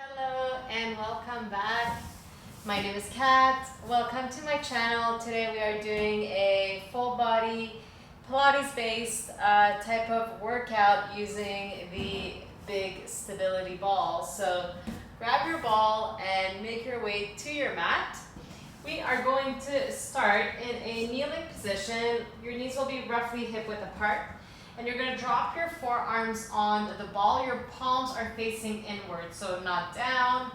Hello and welcome back. My name is Kat. Welcome to my channel. Today we are doing a full body Pilates based type of workout using the big stability ball. So grab your ball and make your way to your mat. We are going to start in a kneeling position. Your knees will be roughly hip width apart. And you're going to drop your forearms on the ball. Your palms are facing inward, so not down,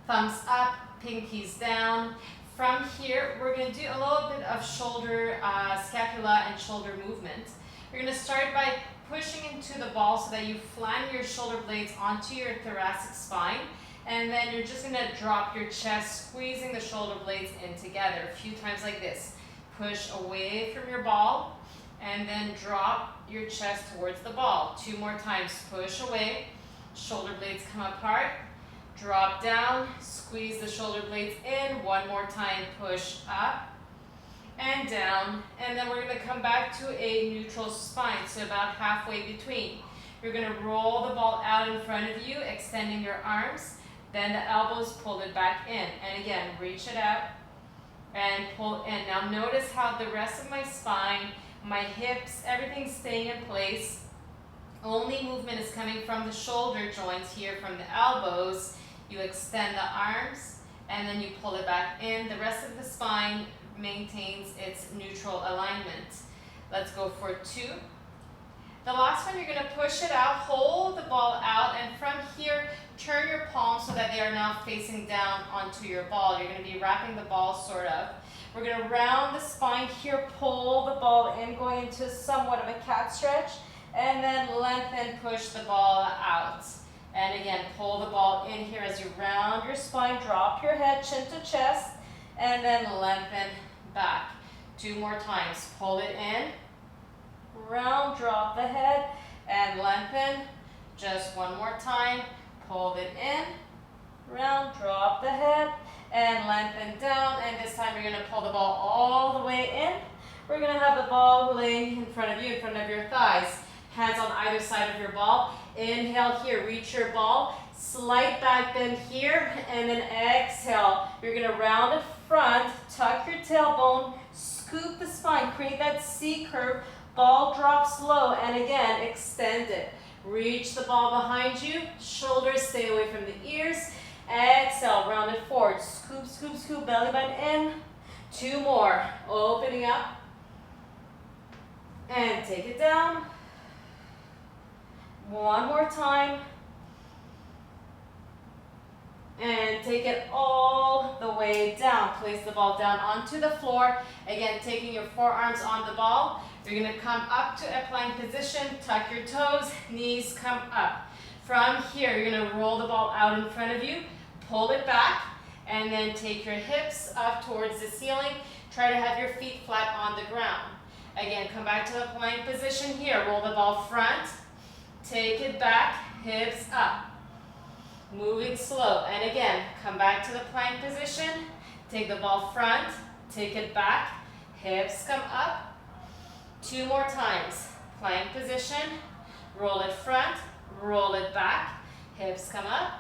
thumbs up, pinkies down. From here, we're going to do a little bit of shoulder, scapula and shoulder movement. You're going to start by pushing into the ball so that you flank your shoulder blades onto your thoracic spine. And then you're just going to drop your chest, squeezing the shoulder blades in together a few times like this. Push away from your ball. And then drop your chest towards the ball. 2 more times. Push away. Shoulder blades come apart. Drop down. Squeeze the shoulder blades in. 1 more time. Push up and down. And then we're going to come back to a neutral spine, so about halfway between. You're going to roll the ball out in front of you, extending your arms. Then the elbows, pull it back in. And again, reach it out and pull in. Now notice how the rest of my spine, my hips, everything's staying in place. Only movement is coming from the shoulder joints here, from the elbows. You extend the arms and then you pull it back in. The rest of the spine maintains its neutral alignment. Let's go for 2. The last one, you're going to push it out, hold the ball out, and from here, turn your palms so that they are now facing down onto your ball. You're going to be wrapping the ball sort of. We're going to round the spine here, pull the ball in, going into somewhat of a cat stretch, and then lengthen, push the ball out. And again, pull the ball in here as you round your spine, drop your head, chin to chest, and then lengthen back. 2 more times. Pull it in, round, drop the head, and lengthen. Just 1 more time. Pull it in, round, drop the head, and lengthen down. And this time you're going to pull the ball all the way in. We're going to have the ball laying in front of you, in front of your thighs. Hands on either side of your ball. Inhale here, reach your ball. Slight back bend here, and then exhale. You're going to round it front, tuck your tailbone, scoop the spine, create that C curve. Ball drops low, and again, extend it. Reach the ball behind you, shoulders stay away from the ears. Exhale, round it forward. Scoop, scoop, scoop, belly button in. 2 more. Opening up. And take it down. 1 more time. And take it all the way down. Place the ball down onto the floor. Again, taking your forearms on the ball. You're going to come up to a plank position. Tuck your toes. Knees come up. From here, you're going to roll the ball out in front of you. Pull it back. And then take your hips up towards the ceiling. Try to have your feet flat on the ground. Again, come back to the plank position here. Roll the ball front. Take it back. Hips up. Moving slow. And again, come back to the plank position. Take the ball front. Take it back. Hips come up. 2 more times. Plank position. Roll it front. Roll it back. Hips come up.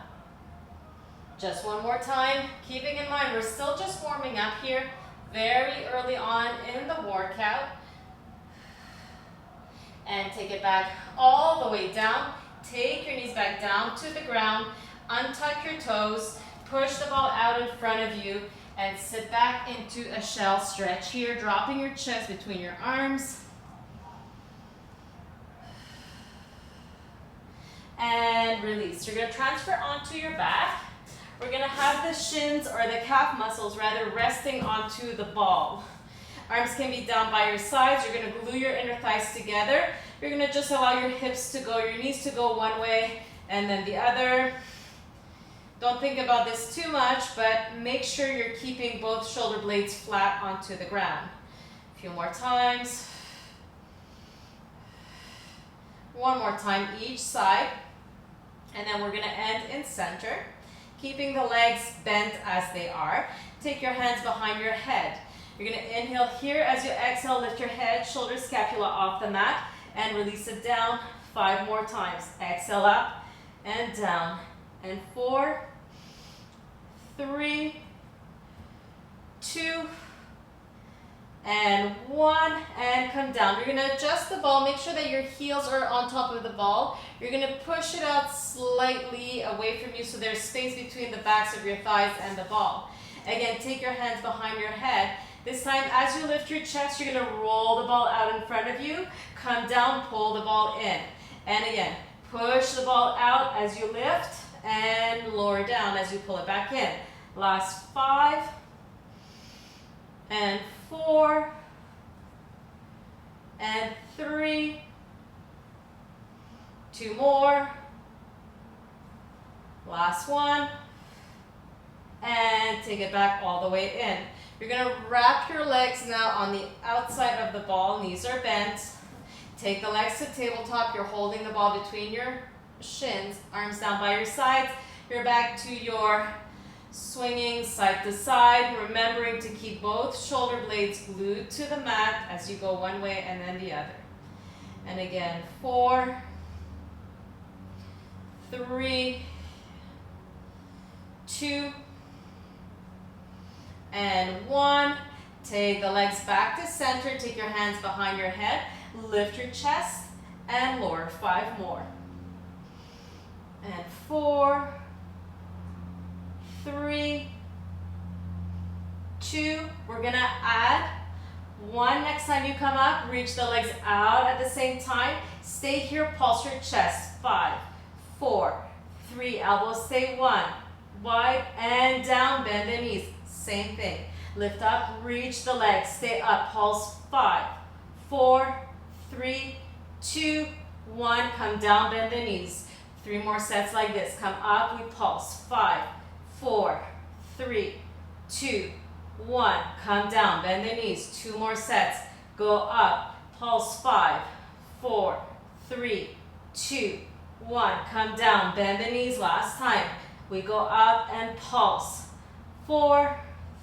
Just 1 more time. Keeping in mind, we're still just warming up here. Very early on in the workout. And take it back all the way down. Take your knees back down to the ground. Untuck your toes. Push the ball out in front of you. And sit back into a shell stretch here. Dropping your chest between your arms. And release. You're going to transfer onto your back. We're going to have the shins, or the calf muscles rather, resting onto the ball. Arms can be down by your sides. You're going to glue your inner thighs together. You're going to just allow your hips to go, your knees to go one way and then the other. Don't think about this too much, but make sure you're keeping both shoulder blades flat onto the ground. A few more times. 1 more time each side. And then we're going to end in center, keeping the legs bent as they are. Take your hands behind your head. You're going to inhale here. As you exhale, lift your head, shoulders, scapula off the mat, and release it down 5 more times. Exhale up and down. And 4, 3, 2, and 1, and come down. You're going to adjust the ball. Make sure that your heels are on top of the ball. You're going to push it out slightly away from you so there's space between the backs of your thighs and the ball. Again, take your hands behind your head. This time, as you lift your chest, you're going to roll the ball out in front of you. Come down, pull the ball in. And again, push the ball out as you lift and lower down as you pull it back in. Last 5 and 4 and 3. 2 more. Last 1. And take it back all the way in. You're going to wrap your legs now on the outside of the ball. Knees are bent. Take the legs to tabletop. You're holding the ball between your shins. Arms down by your sides. You're back to your swinging side to side. Remembering to keep both shoulder blades glued to the mat as you go one way and then the other. And again, 4, 3, 2, and 1. Take the legs back to center. Take your hands behind your head. Lift your chest and lower. 5 more. And 4, 3, 2. We're going to add 1 next time you come up. Reach the legs out at the same time. Stay here. Pulse your chest. 5, 4, 3. Elbows stay 1. Wide and down. Bend the knees. Same thing. Lift up, reach the legs, stay up, pulse. 5, 4, 3, 2, 1. Come down, bend the knees. 3 more sets like this. Come up, we pulse. 5, 4, 3, 2, 1. Come down, bend the knees. 2 more sets. Go up, pulse. 5, 4, 3, 2, 1. Come down, bend the knees. Last time. We go up and pulse. 4,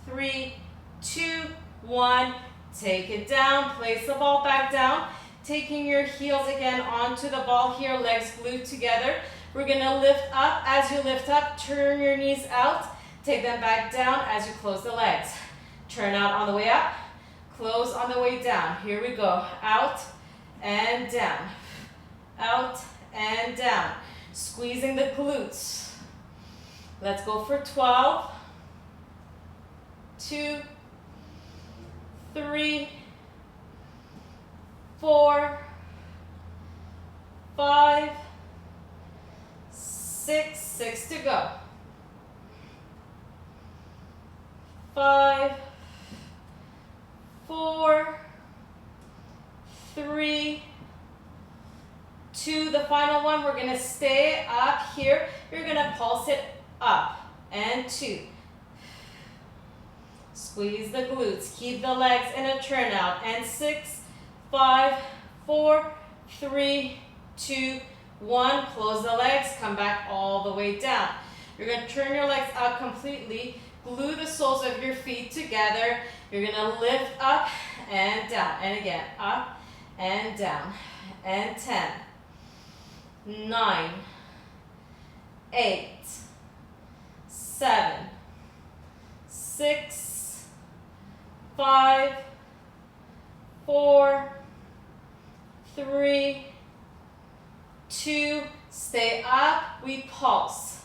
3, 2, 1. Take it down. Place the ball back down. Taking your heels again onto the ball here. Legs glued together. We're going to lift up. As you lift up, turn your knees out. Take them back down as you close the legs. Turn out on the way up. Close on the way down. Here we go. Out and down. Out and down. Squeezing the glutes. Let's go for 12. 2, 3, 4, 5, 6. 6 to go. 5, 4, 3, 2. The final one, we're going to stay up here. You're going to pulse it up and 2. Squeeze the glutes. Keep the legs in a turnout. And 6, 5, 4, 3, 2, 1. Close the legs. Come back all the way down. You're going to turn your legs out completely. Glue the soles of your feet together. You're going to lift up and down. And again, up and down. And 10, 9, 8, 7, 6, 5, 4, 3, 2. Stay up. We pulse.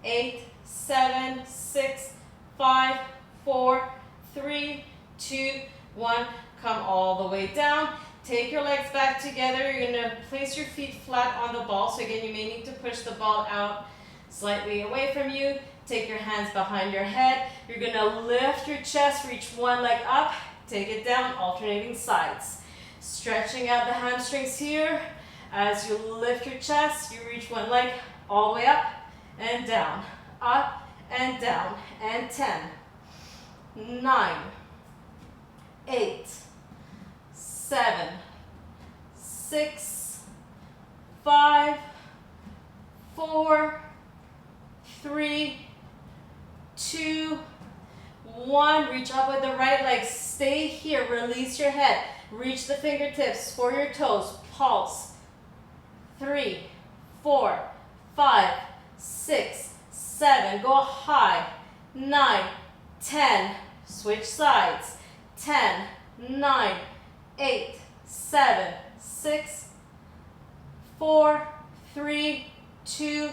8, 7, 6, 5, 4, 3, 2, 1. Come all the way down. Take your legs back together. You're going to place your feet flat on the ball. So again, you may need to push the ball out slightly away from you. Take your hands behind your head. You're going to lift your chest, reach one leg up, take it down, alternating sides. Stretching out the hamstrings here. As you lift your chest, you reach one leg all the way up and down, and 10, 9, 8, 7, 6, 5, 4, 3, 2, 1. Reach up with the right leg. Stay here. Release your head. Reach the fingertips for your toes. Pulse. 3, 4, 5, 6, 7, go high, 9, 10, switch sides, 10, 9, 8, 7, 6, 4, 3, 2,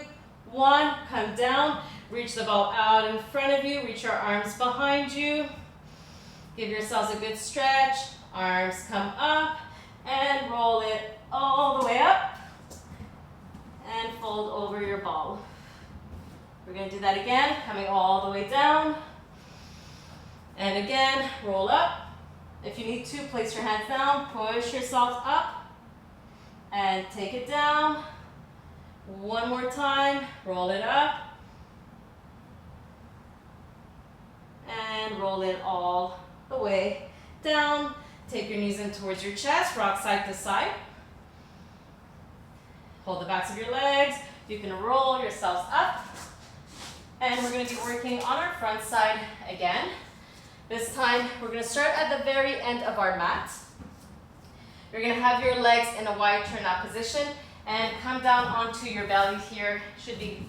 1, come down, reach the ball out in front of you, reach your arms behind you, give yourselves a good stretch, arms come up, and roll it all the way up, and fold over your ball. We're going to do that again, coming all the way down, and again, roll up. If you need to, place your hands down, push yourself up, and take it down. One more time, roll it up, and roll it all the way down. Take your knees in towards your chest, rock side to side. Hold the backs of your legs. You can roll yourselves up. And we're going to be working on our front side again. This time, we're going to start at the very end of our mat. You're going to have your legs in a wide turn-out position and come down onto your belly here. Should be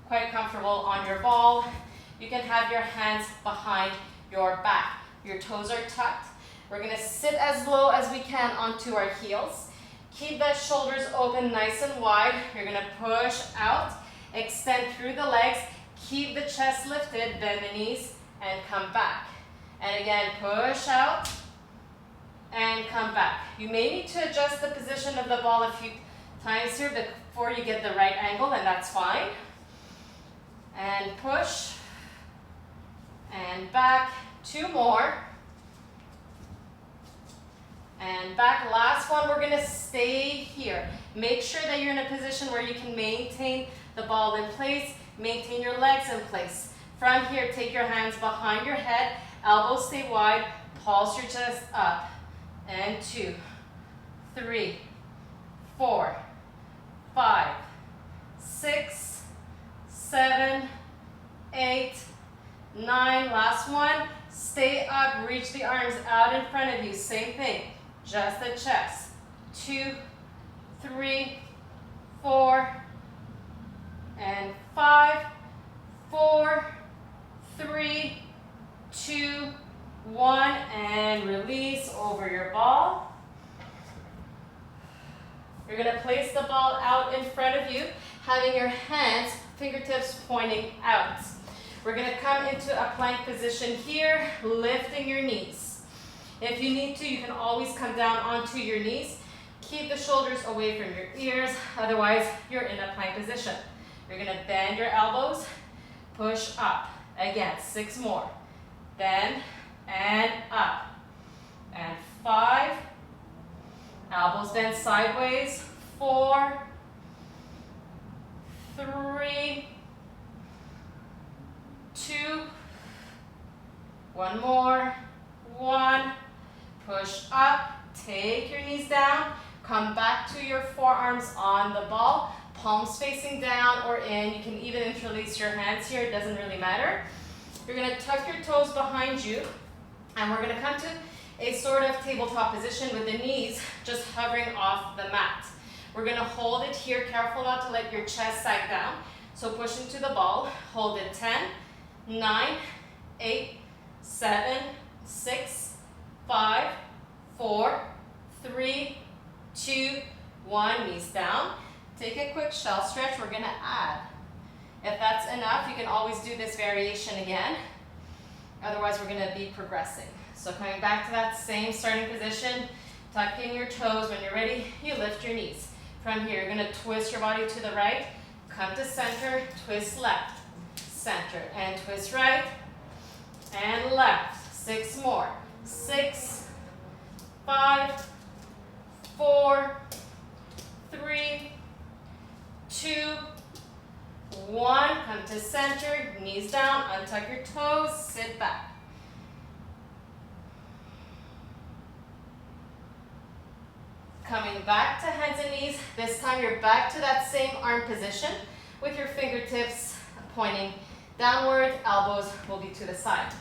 quite comfortable on your ball. You can have your hands behind your back. Your toes are tucked. We're going to sit as low as we can onto our heels. Keep the shoulders open nice and wide. You're going to push out, extend through the legs, keep the chest lifted, bend the knees, and come back. And again, push out and come back. You may need to adjust the position of the ball a few times here before you get the right angle, and that's fine. And push and back. 2 more. And back. Last one, we're going to stay here. Make sure that you're in a position where you can maintain the ball in place, maintain your legs in place. From here, take your hands behind your head, elbows stay wide, pulse your chest up. And 2, 3, 4, 5, 6, 7, 8, 9. Last one. Stay up, reach the arms out in front of you. Same thing, just the chest. 2, 3, 4, and 5, 4, 3, 2, 1, and release over your ball. You're going to place the ball out in front of you, having your hands, fingertips pointing out. We're going to come into a plank position here, lifting your knees. If you need to, you can always come down onto your knees. Keep the shoulders away from your ears, otherwise you're in a plank position. You're going to bend your elbows, push up. Again, 6 more. Bend and up. And 5. Elbows bend sideways. 4, 3, 2, 1 more. 1. Push up. Take your knees down. Come back to your forearms on the ball. Palms facing down or in. You can even interlace your hands here. It doesn't really matter. You're going to tuck your toes behind you. And we're going to come to a sort of tabletop position with the knees just hovering off the mat. We're going to hold it here. Careful not to let your chest sag down. So push into the ball. Hold it. 10, 9, 8, 7, 6, 5, 4, 3, 2, 1. Knees down. Take a quick shell stretch. We're going to add. If that's enough, you can always do this variation again. Otherwise, we're going to be progressing. So coming back to that same starting position, tucking your toes. When you're ready, you lift your knees. From here, you're going to twist your body to the right, come to center, twist left, center, and twist right, and left. 6 more. 6, 5, 4, 3, 2, 1. Come to center, knees down, untuck your toes, sit back. Coming back to hands and knees. This time you're back to that same arm position with your fingertips pointing downward, elbows will be to the side.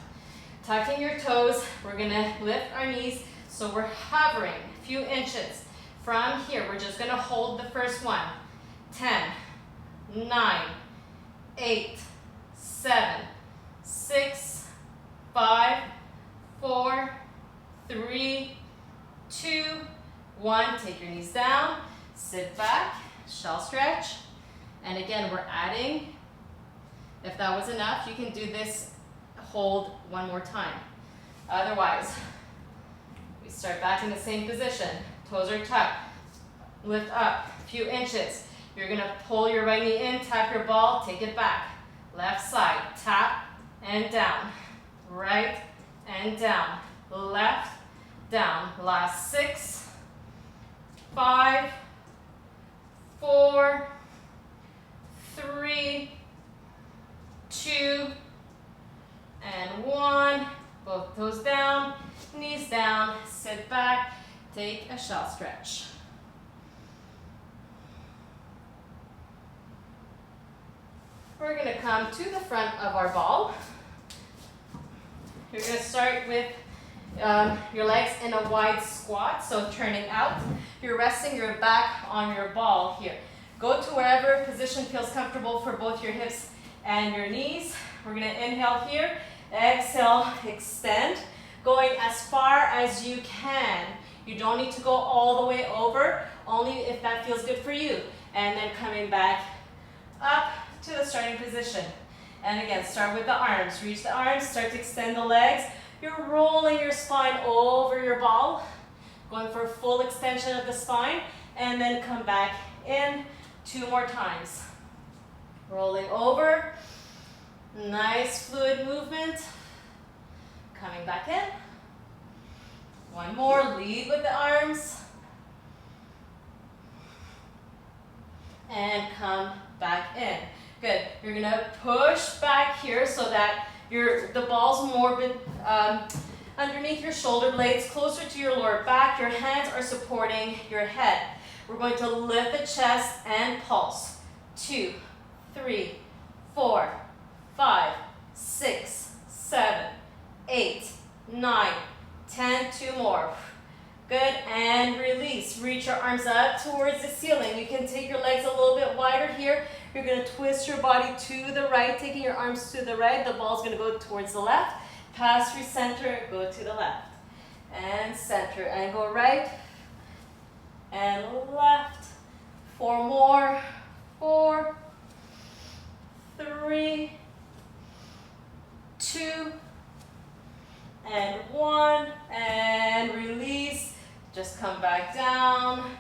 Tucking your toes, we're gonna lift our knees so we're hovering a few inches. From here, we're just gonna hold the first one. 10, 9, 8, 7, 6, 5, 4, 3, 2, 1. Take your knees down, sit back, shell stretch. And again, we're adding, if that was enough, you can do this hold one more time. Otherwise, we start back in the same position. Toes are tucked. Lift up a few inches. You're going to pull your right knee in, tap your ball, take it back. Left side, tap and down. Right and down. Left, down. Last 6, 5, 4, 3, 2, and 1. Both toes down, knees down, sit back, take a shell stretch. We're going to come to the front of our ball. You're going to start with your legs in a wide squat, so turning out. You're resting your back on your ball here. Go to wherever position feels comfortable for both your hips and your knees. We're going to inhale here, exhale, extend, going as far as you can. You don't need to go all the way over, only if that feels good for you. And then coming back up to the starting position. And again, start with the arms. Reach the arms, start to extend the legs. You're rolling your spine over your ball, going for full extension of the spine, and then come back in 2 more times. Rolling over, nice fluid movement. Coming back in. 1 more, lead with the arms. And come back in. Good. You're going to push back here so that the ball's more underneath your shoulder blades, closer to your lower back. Your hands are supporting your head. We're going to lift the chest and pulse. 2, 3, 4, 5, 6, 7, 8, 9, 10. 2 more. Good, and release. Reach your arms up towards the ceiling. You can take your legs a little bit wider here. You're going to twist your body to the right, taking your arms to the right. The ball's going to go towards the left. Pass through center, go to the left. And center, and go right and left. 4 more. 4, 3, 2, and 1, and release. Just come back down.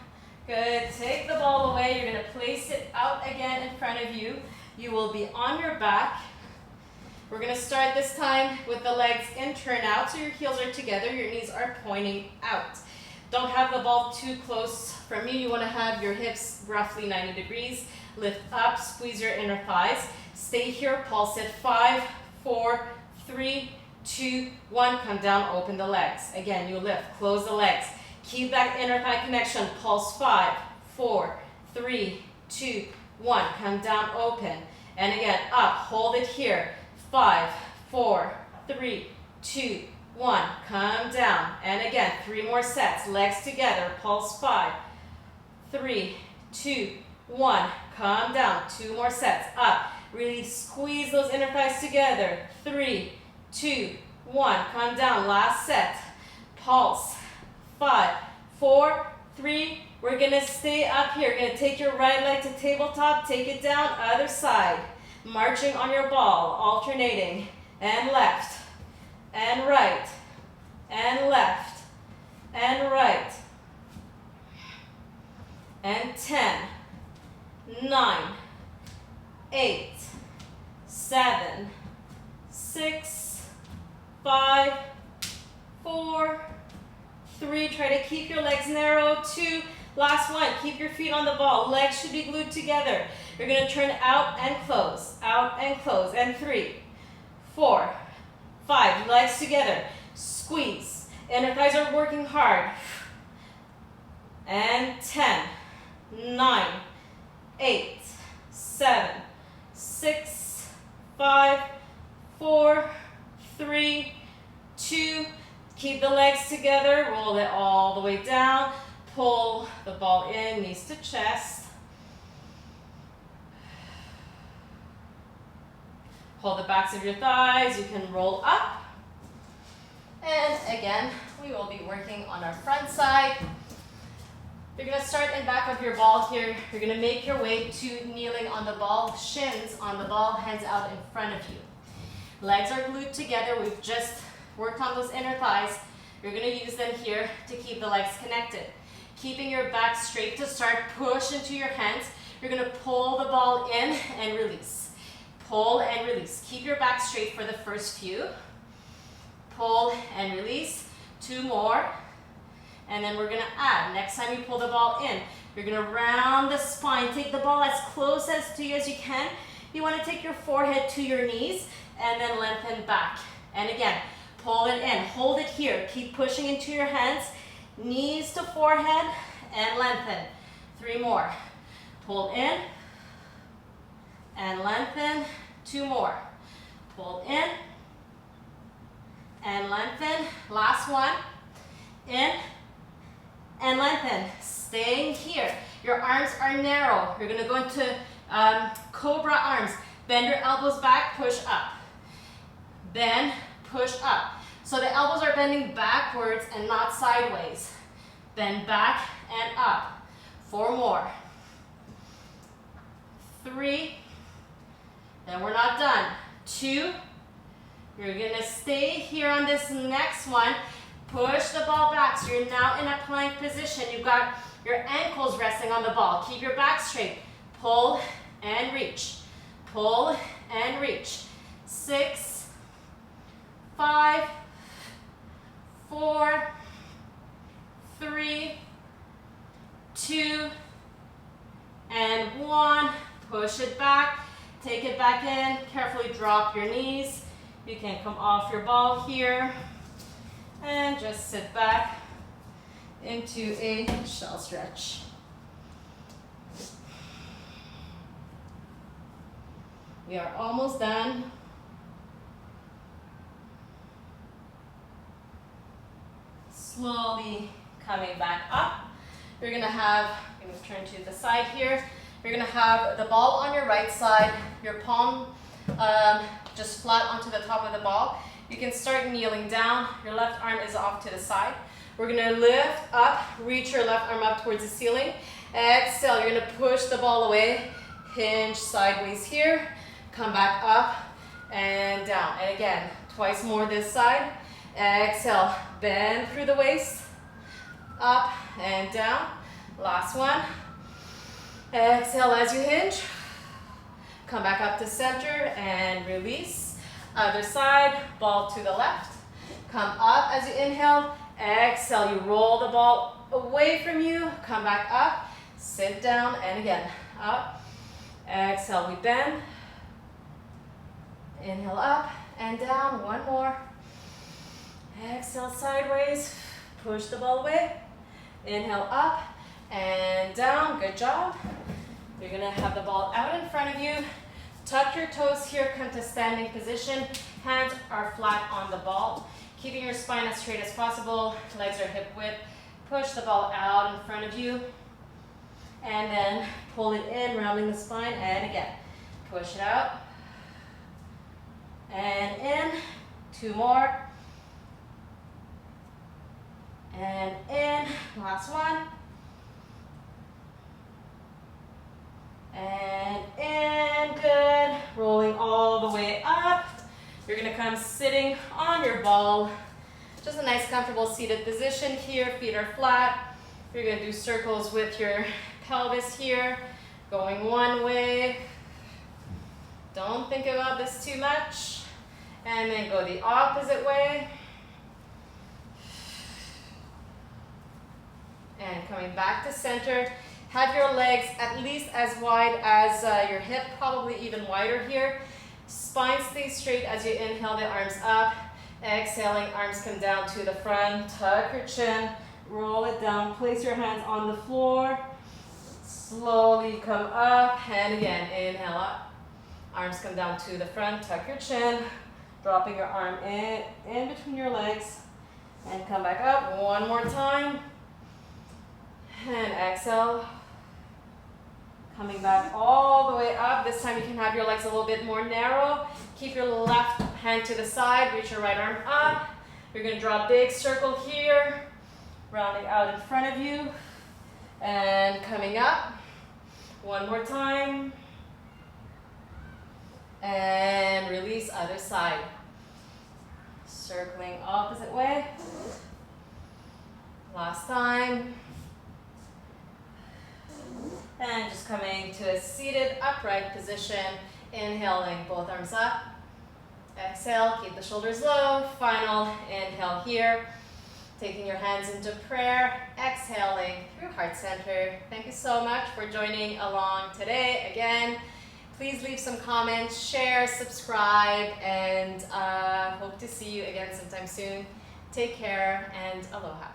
Good. Take the ball away. You're going to place it out again in front of you. You will be on your back. We're going to start this time with the legs in turn out, so your heels are together, your knees are pointing out. Don't have the ball too close from you. You want to have your hips roughly 90 degrees. Lift up, squeeze your inner thighs. Stay here, pulse at 5, 4, 3, 2, 1. Come down, open the legs. Again, you lift, close the legs. Keep that inner thigh connection. Pulse 5, 4, 3, 2, 1. Come down, open. And again, up, hold it here. 5, 4, 3, 2, 1. Come down. And again, 3 more sets. Legs together. Pulse 5, 3, 2, 1. Come down. 2 more sets. Up. Really squeeze those inner thighs together. 3, 2, 1. Come down. Last set. Pulse. 5, 4, 3. We're going to stay up here. You're going to take your right leg to tabletop. Take it down. Other side. Marching on your ball. Alternating. And left. And right. And left. And right. And 10, 9, 8, 7, 6, 5, 4, 3. Try to keep your legs narrow. 2. Last one. Keep your feet on the ball. Legs should be glued together. You're going to turn out and close. Out and close. And 3, 4, 5. Legs together. Squeeze. Inner thighs are working hard. And 10, 9, 8, 7, 6, 5, 4, 3, 2. Keep the legs together. Roll it all the way down. Pull the ball in, knees to chest. Hold the backs of your thighs. You can roll up. And again, we will be working on our front side. You're going to start in back of your ball here. You're going to make your way to kneeling on the ball, shins on the ball, hands out in front of you. Legs are glued together. We've just worked on those inner thighs. You're going to use them here to keep the legs connected. Keeping your back straight to start, push into your hands. You're going to pull the ball in and release. Pull and release. Keep your back straight for the first few. Pull and release. 2 more. And then we're going to add. Next time you pull the ball in, you're going to round the spine. Take the ball as close to you as you can. You want to take your forehead to your knees and then lengthen back. And again, pull it in. Hold it here. Keep pushing into your hands. Knees to forehead and lengthen. 3 more. Pull in and lengthen. 2 more. Pull in and lengthen. Last one. In and lengthen. Staying here. Your arms are narrow. You're going to go into Cobra arms. Bend your elbows back, push up. Bend, push up. So the elbows are bending backwards and not sideways. Bend back and up. 4 more. 3. Then we're not done. 2. You're going to stay here on this next one. Push the ball back. So you're now in a plank position. You've got your ankles resting on the ball. Keep your back straight. Pull and reach. Pull and reach. 6, 5, 4, 3, 2, and 1. Push it back. Take it back in. Carefully drop your knees. You can come off your ball here. And just sit back into a shell stretch. We are almost done. Slowly coming back up. You're going to have, I'm going to turn to the side here. You're going to have the ball on your right side, your palm just flat onto the top of the ball. You can start kneeling down. Your left arm is off to the side. We're going to lift up, reach your left arm up towards the ceiling. Exhale, you're going to push the ball away. Hinge sideways here. Come back up and down. And again, twice more this side. Exhale, bend through the waist. Up and down. Last one. Exhale as you hinge. Come back up to center and release. Other side, ball to the left. Come up as you inhale. Exhale, you roll the ball away from you. Come back up. Sit down and again, up. Exhale, we bend. Inhale up and down. 1 more. Exhale sideways. Push the ball away. Inhale up and down. Good job. You're going to have the ball out in front of you. Tuck your toes here. Come to standing position. Hands are flat on the ball. Keeping your spine as straight as possible. Legs are hip width. Push the ball out in front of you. And then pull it in, rounding the spine. And again, push it out. And in. 2 more. And in. Last one. And in. Good. Rolling all the way up. You're going to come sitting on your ball. Just a nice comfortable seated position here. Feet are flat. You're going to do circles with your pelvis here. Going one way. Don't think about this too much. And then go the opposite way. And coming back to center. Have your legs at least as wide as your hip, probably even wider here. Spine stays straight as you inhale, the arms up. Exhaling, arms come down to the front. Tuck your chin, roll it down. Place your hands on the floor. Slowly come up, and again, inhale up. Arms come down to the front, tuck your chin. Dropping your arm in between your legs. And come back up, 1 more time. And exhale. Coming back all the way up. This time you can have your legs a little bit more narrow. Keep your left hand to the side, reach your right arm up. You're gonna draw a big circle here, rounding out in front of you, and coming up. One more time. And release other side. Circling opposite way. Last time. And just coming to a seated upright position. Inhaling both arms up. Exhale, keep the shoulders low. Final inhale here. Taking your hands into prayer. Exhaling through heart center. Thank you so much for joining along today. Again, please leave some comments, share, subscribe, and hope to see you again sometime soon. Take care and aloha.